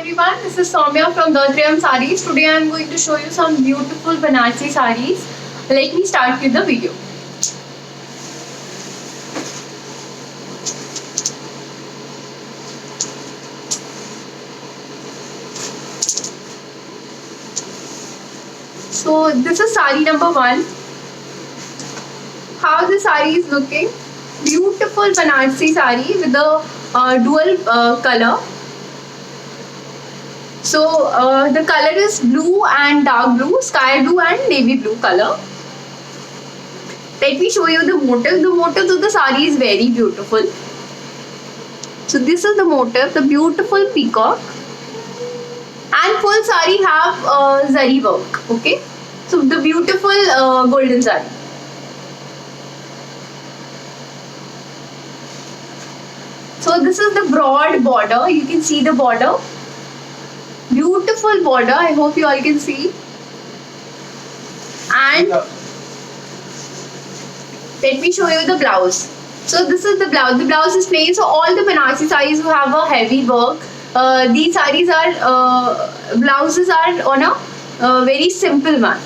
everyone, this is Soumya from The Triyam Sarees. Today I am going to show you some beautiful Banarsi sarees. Let me start with the video. So this is saree number 1. How the saree is looking? Beautiful Banarsi saree with a dual color. So the color is blue and dark blue, sky blue and navy blue color. Let me show you the motif. The motif of the saree is very beautiful. So this is the motif, the beautiful peacock. And full saree have zari work. Okay. So the beautiful golden zari. So this is the broad border. You can see the border. Beautiful border. I hope you all can see. And let me show you the blouse. So this is the blouse. The blouse is plain. So all the Banarsi sarees who have a heavy work, these sarees are blouses are on a very simple one.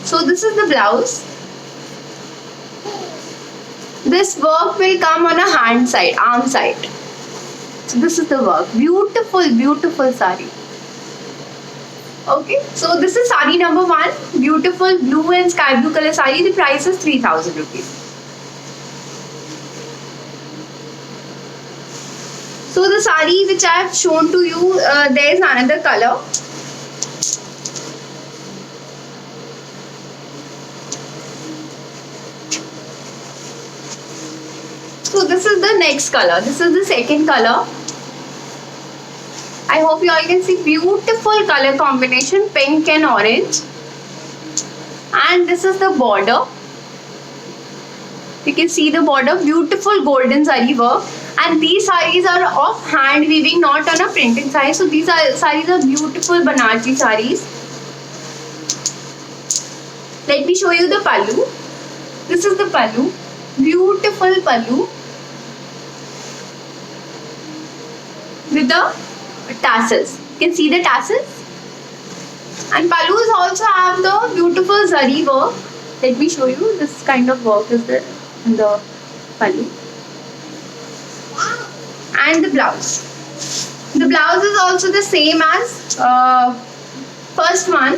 So this is the blouse. This work will come on a hand side, arm side. So this is the work. Beautiful, beautiful saree. Okay, so this is saree number 1. Beautiful blue and sky blue color saree. The price is 3,000 rupees. So the saree which I have shown to you, there is another color. So this is the next color. This is the second color. I hope you all can see beautiful color combination, pink and orange. And this is the border. You can see the border, beautiful golden zari work. And these sarees are of hand weaving, not on a printing sari. So these sarees are beautiful Banarsi sarees. Let me show you the pallu. This is the pallu. Beautiful pallu. With the tassels. You can see the tassels. And pallus also have the beautiful zari work. Let me show you. This kind of work is there in the pallu. And the blouse. The blouse is also the same as first one.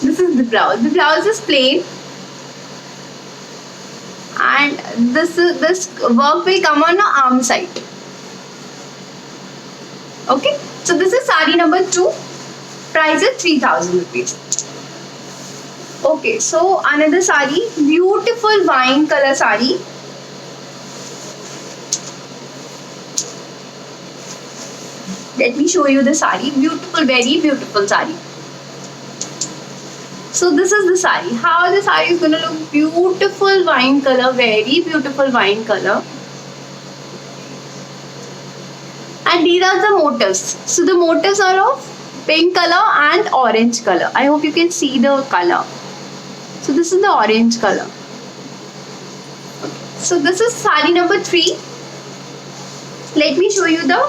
This is the blouse. The blouse is plain. And this work will come on the arm side. Okay, so this is saree number 2. Price is 3,000 rupees. Okay, so another saree, beautiful wine color saree. Let me show you the saree. Beautiful, very beautiful saree. So this is the saree. How the saree is gonna look? Beautiful wine color, very beautiful wine color. And these are the motifs. So the motifs are of pink color and orange color. I hope you can see the color. So this is the orange color. So this is saree number 3. Let me show you the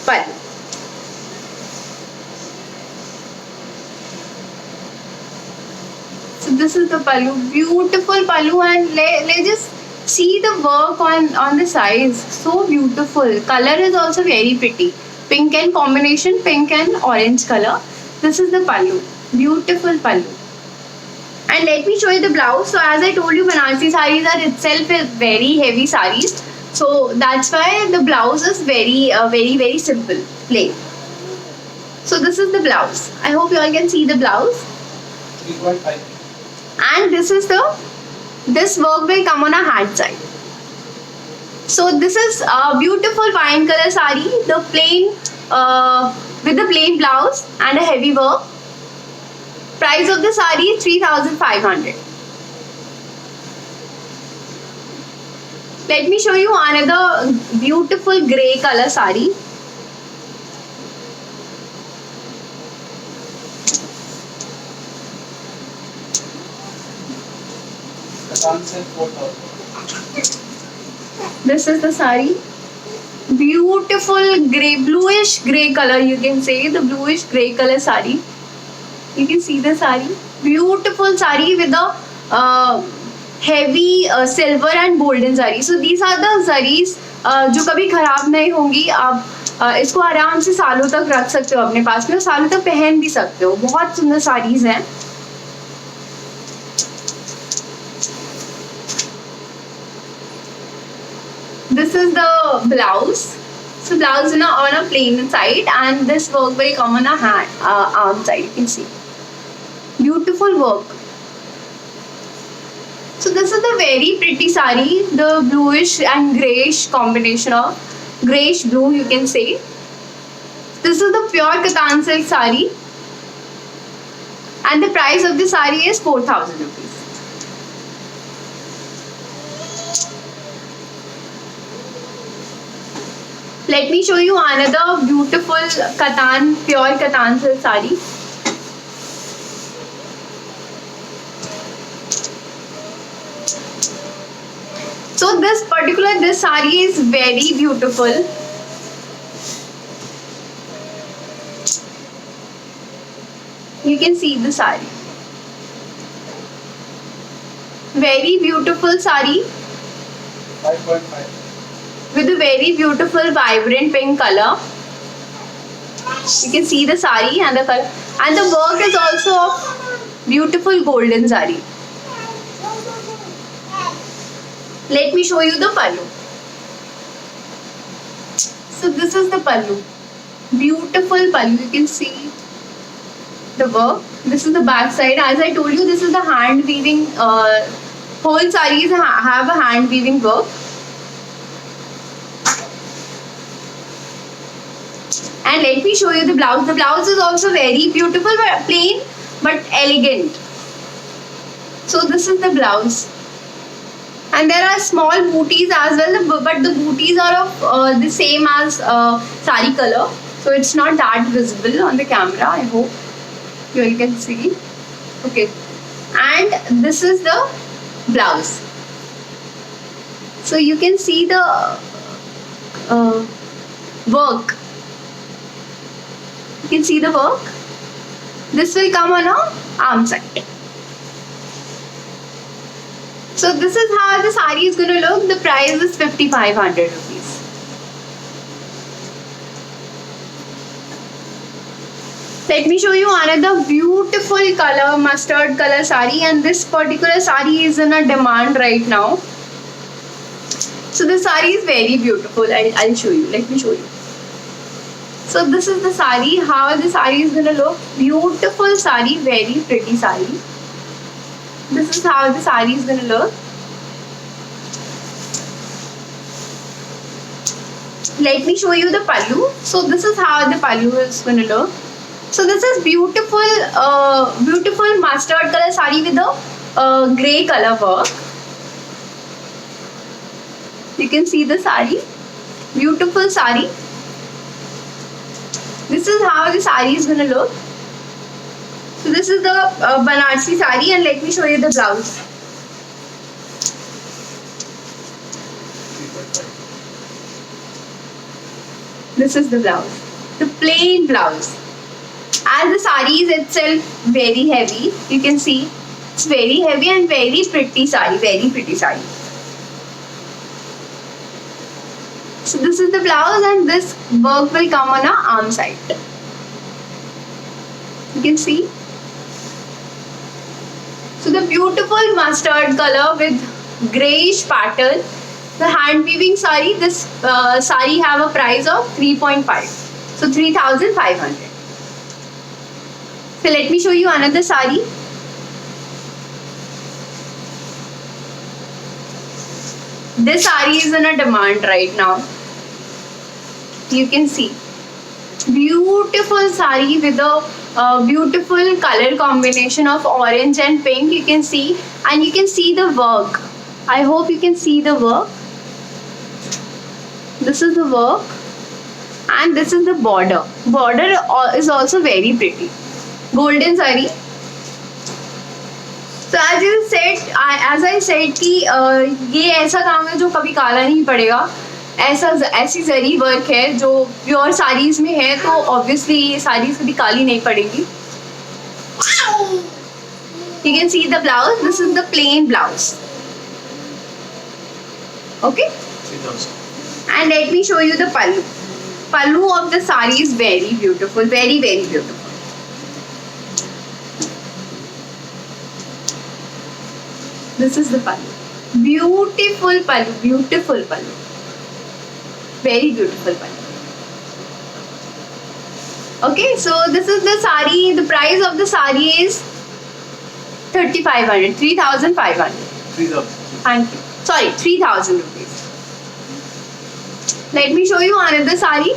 pallu. So this is the pallu. Beautiful pallu, and let's just see the work on the sides. So beautiful. Color is also very pretty. Pink and combination, pink and orange color. This is the pallu. Beautiful pallu. And let me show you the blouse. So as I told you, Banarsi sarees are itself very heavy sarees. So that's why the blouse is very simple, plain. So this is the blouse. I hope you all can see the blouse. 3.5. And this work will come on a hand side. So this is a beautiful wine color saree, the plain with the plain blouse and a heavy work. Price of the saree is 3,500. Let me show you another beautiful grey color saree. This is the saree. Beautiful gray, bluish gray color, you can say the bluish gray color sari. You can see the sari. Beautiful sari with the heavy silver and golden zari. So these are the zaris जो कभी खराब नहीं होंगी. आप इसको आराम से सालों तक रख सकते हो अपने पास में और सालों तक पहन भी सकते हो. बहुत सुंदर साड़ीज हैं. This is the blouse. So blouse on a plain side and this work will come on a hand arm side. You can see beautiful work. So this is the very pretty sari, the bluish and grayish combination of grayish blue, you can say. This is the pure Katan silk sari and the price of the sari is 4,000 rupees. Let me show you another beautiful Katan, pure Katan silk sari. So this sari is very beautiful. You can see the sari. Very beautiful sari. 5.5. With a very beautiful vibrant pink color. You can see the sari and the color, and the work is also of beautiful golden sari. Let me show you the pallu. So this is the pallu. Beautiful pallu. You can see the work. This is the back side. As I told you, this is the hand weaving. Whole saris have a hand weaving work. And let me show you the blouse. The blouse is also very beautiful, but plain but elegant. So this is the blouse. And there are small booties as well, but the booties are of the same as sari color. So it's not that visible on the camera, I hope you can see. Okay. And this is the blouse. So you can see the work. You can see the work. This will come on a arm side. So this is how the sari is going to look. The price is 5,500 rupees. Let me show you another beautiful color, mustard color sari, and this particular sari is in a demand right now. So the sari is very beautiful. I'll show you. Let me show you. So this is the sari. How the sari is going to look. Beautiful sari, very pretty sari. This is how the sari is going to look. Let me show you the pallu. So this is how the pallu is going to look. So this is beautiful, beautiful mustard color sari with a grey color work. You can see the sari. Beautiful sari. This is how the sari is going to look. So this is the Banarsi sari, and let me show you the blouse. This is the blouse, the plain blouse. As the sari is itself very heavy, you can see it's very heavy and very pretty sari, very pretty sari. So this is the blouse, and this work will come on our arm side. You can see. So the beautiful mustard color with greyish pattern. The hand weaving sari, this sari have a price of 3.5. So 3,500. So let me show you another sari. This sari is in a demand right now. You can see. Beautiful sari with a beautiful color combination of orange and pink. You can see, and you can see the work. I hope you can see the work. This is the work, and this is the border. Border is also very pretty. Golden sari. So as I said कि ये ऐसा काम है जो कभी काला नहीं पड़ेगा. ऐसी जरी वर्क है जो प्योर साड़ीज में है, तो ऑब्वियसली ये साड़ीज कभी काली नहीं पड़ेगी. You can see the blouse. This is the plain blouse. Okay. 3,000. And let me show you the pallu. Pallu of the sari is very beautiful, very very beautiful. This is the pallu. Beautiful pallu, beautiful pallu. Very beautiful pallu. Okay, so this is the sari. The price of the sari is 3,500, 3,500. 3,000. Thank you. Sorry, 3,000 rupees. Let me show you another sari.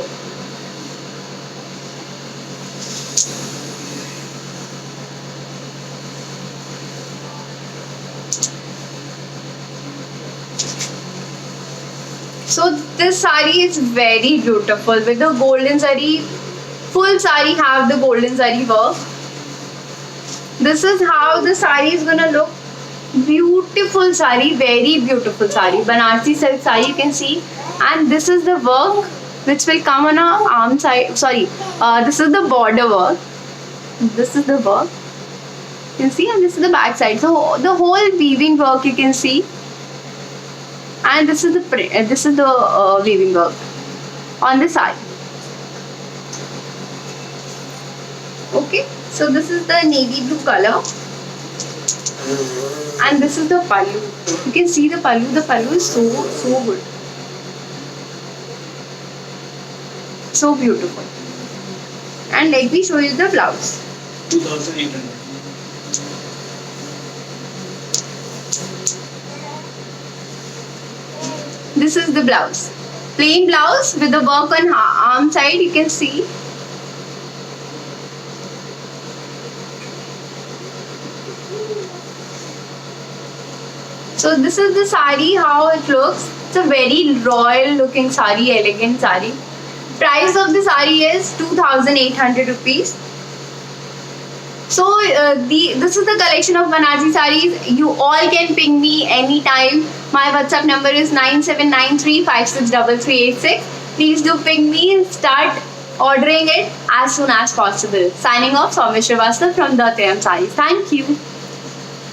So this sari is very beautiful with the golden zari. Full sari have the golden zari work. This is how the sari is gonna look. Beautiful sari, very beautiful sari. Banarsi silk sari you can see. And this is the work which will come on a arm side. Sorry, this is the border work. This is the work. You can see, and this is the back side. So the whole weaving work you can see. And this is the weaving work on the side. Okay, so this is the navy blue color, and this is the pallu. You can see the pallu. The pallu is so good, so beautiful. And let me show you the blouse. 2,800. This is the blouse, plain blouse with the work on arm side. You can see. So this is the sari, how it looks. It's a very royal looking sari, elegant sari. Price of the sari is 2,800 rupees. So this is the collection of Banarsi saris. You all can ping me anytime. My WhatsApp number is 9793563386. Please do ping me and start ordering it as soon as possible. Signing off, Soumya Srivastava from the Saris. Thank you.